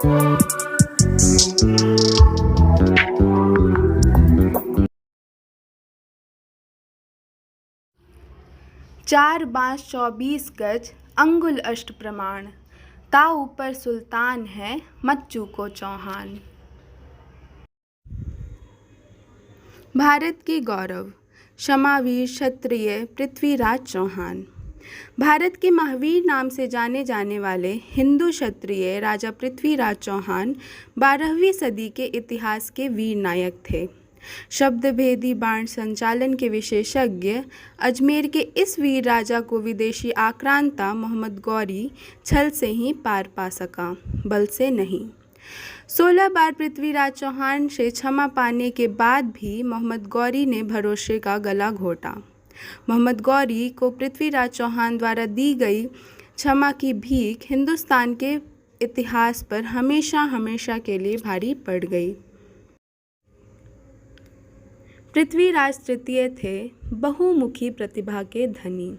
चार बाँस 24 गज अंगुल अष्ट प्रमाण, ता ऊपर सुल्तान है मत चूको चौहान। भारत के गौरव क्षमावीर क्षत्रिय पृथ्वीराज चौहान। भारत के महावीर नाम से जाने जाने वाले हिंदू क्षत्रिय राजा पृथ्वीराज चौहान 12वीं सदी के इतिहास के वीर नायक थे। शब्दभेदी बाण संचालन के विशेषज्ञ अजमेर के इस वीर राजा को विदेशी आक्रांता मोहम्मद गौरी छल से ही पार पा सका, बल से नहीं। 16 बार पृथ्वीराज चौहान से क्षमा पाने के बाद भी मोहम्मद गौरी ने भरोसे का गला घोटा। मोहम्मद गौरी को पृथ्वीराज चौहान द्वारा दी गई क्षमा की भीख हिंदुस्तान के इतिहास पर हमेशा हमेशा के लिए भारी पड़ गई। पृथ्वीराज तृतीय थे बहुमुखी प्रतिभा के धनी।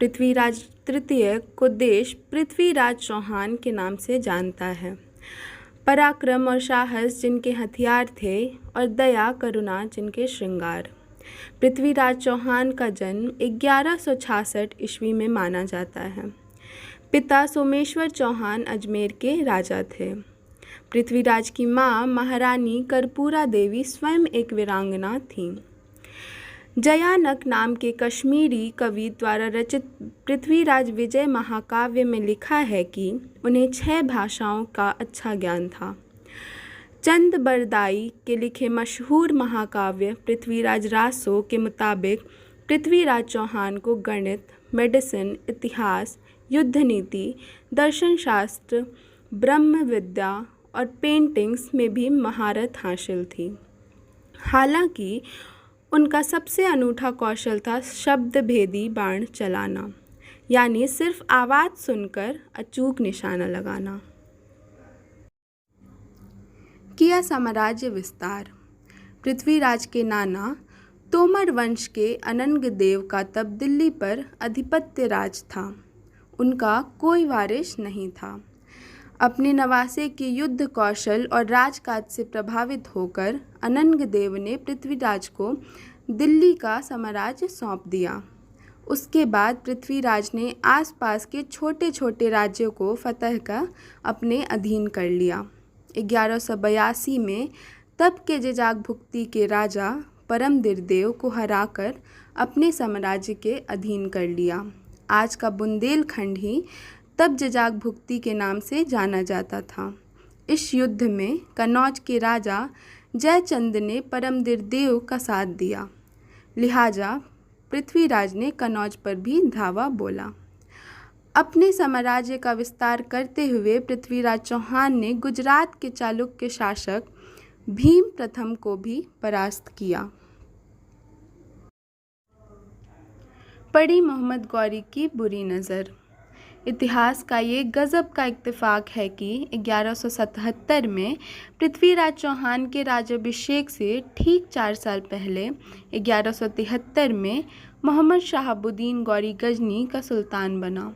पृथ्वीराज तृतीय को देश पृथ्वीराज चौहान के नाम से जानता है। पराक्रम और साहस जिनके हथियार थे और दया करुणा जिनके श्रृंगार। पृथ्वीराज चौहान का जन्म 1166 ईस्वी में माना जाता है। पिता सोमेश्वर चौहान अजमेर के राजा थे। पृथ्वीराज की माँ महारानी कर्पूरा देवी स्वयं एक वीरांगना थीं। जयानक नाम के कश्मीरी कवि द्वारा रचित पृथ्वीराज विजय महाकाव्य में लिखा है कि उन्हें 6 भाषाओं का अच्छा ज्ञान था। चंद बरदाई के लिखे मशहूर महाकाव्य पृथ्वीराज रासो के मुताबिक पृथ्वीराज चौहान को गणित, मेडिसिन, इतिहास, युद्ध नीति, दर्शन शास्त्र, ब्रह्म विद्या और पेंटिंग्स में भी महारत हासिल थी। हालांकि उनका सबसे अनूठा कौशल था शब्दभेदी बाण चलाना, यानी सिर्फ आवाज़ सुनकर अचूक निशाना लगाना। किया साम्राज्य विस्तार। पृथ्वीराज के नाना तोमर वंश के अनंग देव का तब दिल्ली पर आधिपत्य राज था। उनका कोई वारिस नहीं था। अपने नवासे के युद्ध कौशल और राजकाज से प्रभावित होकर अनंग देव ने पृथ्वीराज को दिल्ली का साम्राज्य सौंप दिया। उसके बाद पृथ्वीराज ने आसपास के छोटे छोटे राज्यों को फतह कर अपने अधीन कर लिया। 1182 में तब के जजाक भुक्ति के राजा परमदिरदेव को हराकर अपने साम्राज्य के अधीन कर लिया। आज का बुंदेलखंड ही तब जजाक भुक्ति के नाम से जाना जाता था। इस युद्ध में कन्नौज के राजा जयचंद ने परमदिरदेव का साथ दिया, लिहाजा पृथ्वीराज ने कन्नौज पर भी धावा बोला। अपने साम्राज्य का विस्तार करते हुए पृथ्वीराज चौहान ने गुजरात के चालुक्य शासक भीम प्रथम को भी परास्त किया। पड़ी मोहम्मद गौरी की बुरी नज़र। इतिहास का ये गज़ब का इत्तेफाक है कि 1177 में पृथ्वीराज चौहान के राज्याभिषेक से ठीक 4 साल पहले 1173 में मोहम्मद शहाबुद्दीन गौरी गजनी का सुल्तान बना।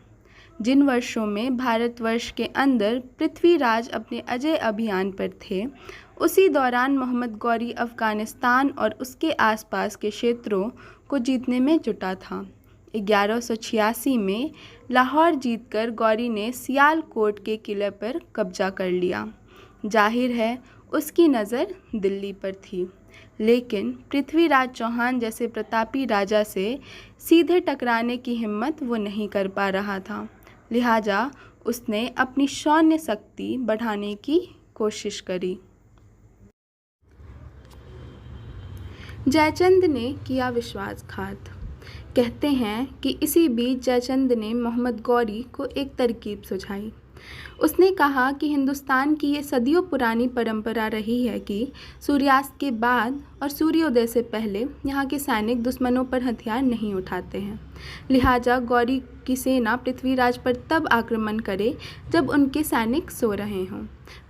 जिन वर्षों में भारतवर्ष के अंदर पृथ्वीराज अपने अजय अभियान पर थे, उसी दौरान मोहम्मद गौरी अफ़गानिस्तान और उसके आसपास के क्षेत्रों को जीतने में जुटा था। 1186 में लाहौर जीतकर गौरी ने सियालकोट के किले पर कब्जा कर लिया। जाहिर है उसकी नज़र दिल्ली पर थी, लेकिन पृथ्वीराज चौहान जैसे प्रतापी राजा से सीधे टकराने की हिम्मत वो नहीं कर पा रहा था। लिहाजा उसने अपनी सैन्य शक्ति बढ़ाने की कोशिश करी। जयचंद ने किया विश्वासघात। कहते हैं कि इसी बीच जयचंद ने मोहम्मद गौरी को एक तरकीब सुझाई। उसने कहा कि हिंदुस्तान की ये सदियों पुरानी परंपरा रही है कि सूर्यास्त के बाद और सूर्योदय से पहले यहाँ के सैनिक दुश्मनों पर हथियार नहीं उठाते हैं। लिहाजा गौरी की सेना पृथ्वीराज पर तब आक्रमण करे जब उनके सैनिक सो रहे हों।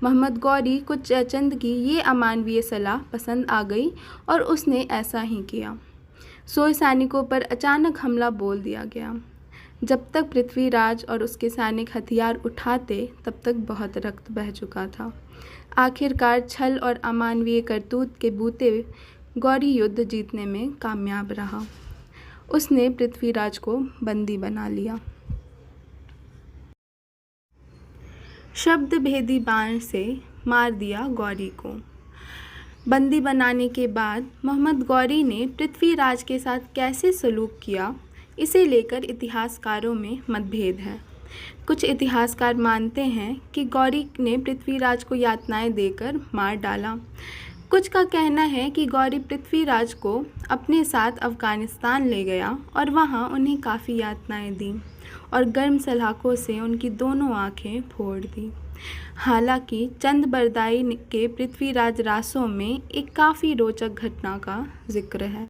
मोहम्मद गौरी को जयचंद की ये अमानवीय सलाह पसंद आ गई और उसने ऐसा ही किया। सोए सैनिकों पर अचानक हमला बोल दिया गया। जब तक पृथ्वीराज और उसके सैनिक हथियार उठाते तब तक बहुत रक्त बह चुका था। आखिरकार छल और अमानवीय करतूत के बूते गौरी युद्ध जीतने में कामयाब रहा। उसने पृथ्वीराज को बंदी बना लिया। शब्द भेदी बाण से मार दिया गौरी को। बंदी बनाने के बाद मोहम्मद गौरी ने पृथ्वीराज के साथ कैसे सलूक किया, इसे लेकर इतिहासकारों में मतभेद है। कुछ इतिहासकार मानते हैं कि गौरी ने पृथ्वीराज को यातनाएं देकर मार डाला। कुछ का कहना है कि गौरी पृथ्वीराज को अपने साथ अफ़गानिस्तान ले गया और वहां उन्हें काफ़ी यातनाएं दी और गर्म सलाखों से उनकी दोनों आंखें फोड़ दी। हालांकि चंद बरदाई के पृथ्वीराज रासों में एक काफ़ी रोचक घटना का जिक्र है।